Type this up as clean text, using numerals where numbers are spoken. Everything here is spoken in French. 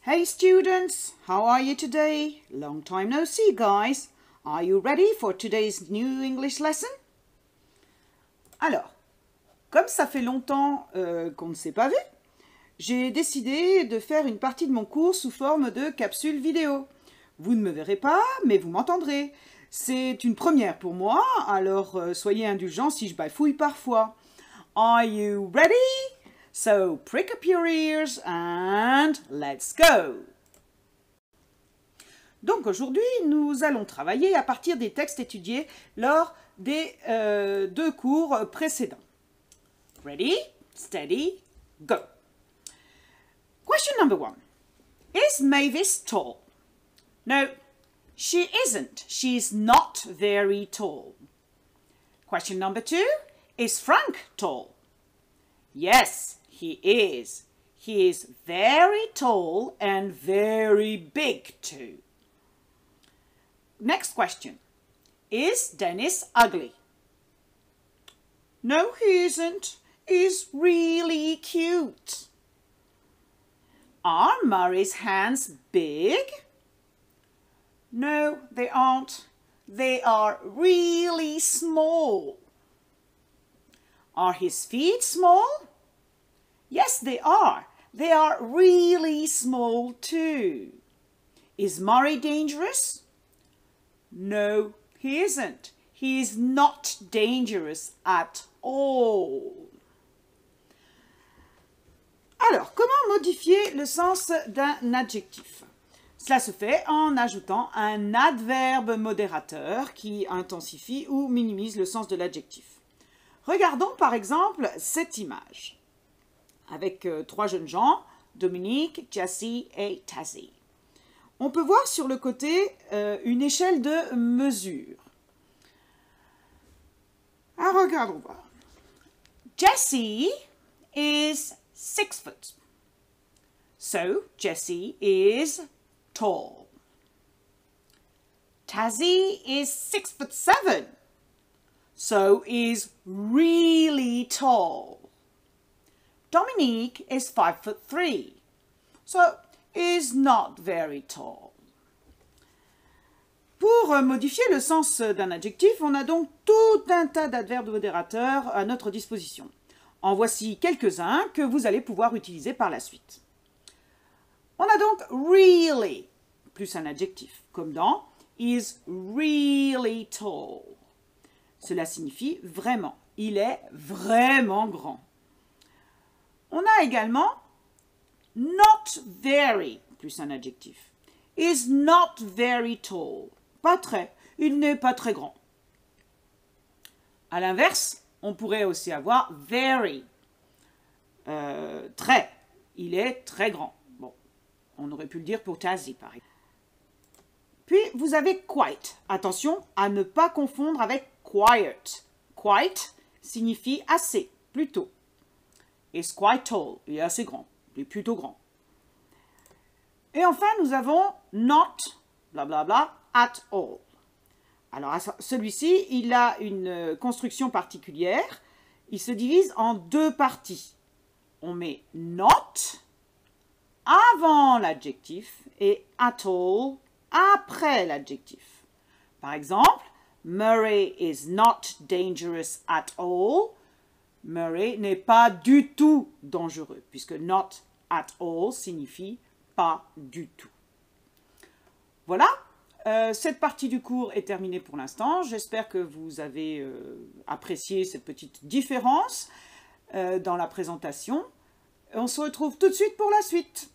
Hey students, how are you today? Long time no see, guys. Are you ready for today's new English lesson? Alors, comme ça fait longtemps qu'on ne s'est pas vu, j'ai décidé de faire une partie de mon cours sous forme de capsule vidéo. Vous ne me verrez pas, mais vous m'entendrez. C'est une première pour moi, alors soyez indulgents si je bafouille parfois. Are you ready? So prick up your ears and let's go! Donc aujourd'hui, nous allons travailler à partir des textes étudiés lors des deux cours précédents. Ready, steady, go! Question number 1. Is Mavis tall? No, she isn't. She's not very tall. Question number 2. Is Frank tall? Yes, he is. He is very tall and very big too. Next question. Is Dennis ugly? No, he isn't. He's really cute. Are Murray's hands big? No, they aren't. They are really small. Are his feet small? Yes, they are. They are really small too. Is Murray dangerous? No, he isn't. He is not dangerous at all. Alors, comment modifier le sens d'un adjectif? Cela se fait en ajoutant un adverbe modérateur qui intensifie ou minimise le sens de l'adjectif. Regardons par exemple cette image avec trois jeunes gens, Dominique, Jessie et Tazzy. On peut voir sur le côté une échelle de mesure. Alors regardons voir. Jessie is 6 foot. So Jessie is tall. Tazzy is 6'7". So is really tall. Dominique is 5'3". So is not very tall. Pour modifier le sens d'un adjectif, on a donc tout un tas d'adverbes modérateurs à notre disposition. En voici quelques-uns que vous allez pouvoir utiliser par la suite. On a donc really plus un adjectif, comme dans is really tall. Cela signifie vraiment. Il est vraiment grand. On a également not very plus un adjectif. Is not very tall. Pas très. Il n'est pas très grand. À l'inverse, on pourrait aussi avoir very. Très. Il est très grand. Bon, on aurait pu le dire pour Tazzy, par exemple. Puis, vous avez quite. Attention à ne pas confondre avec quiet. Quite signifie assez, plutôt. Is quite tall. Il est assez grand. Il est plutôt grand. Et enfin, nous avons not, blablabla, at all. Alors, celui-ci, il a une construction particulière. Il se divise en deux parties. On met not avant l'adjectif et at all après l'adjectif. Par exemple, Murray is not dangerous at all. Murray n'est pas du tout dangereux, puisque not at all signifie pas du tout. Voilà, cette partie du cours est terminée pour l'instant. J'espère que vous avez apprécié cette petite différence dans la présentation. On se retrouve tout de suite pour la suite.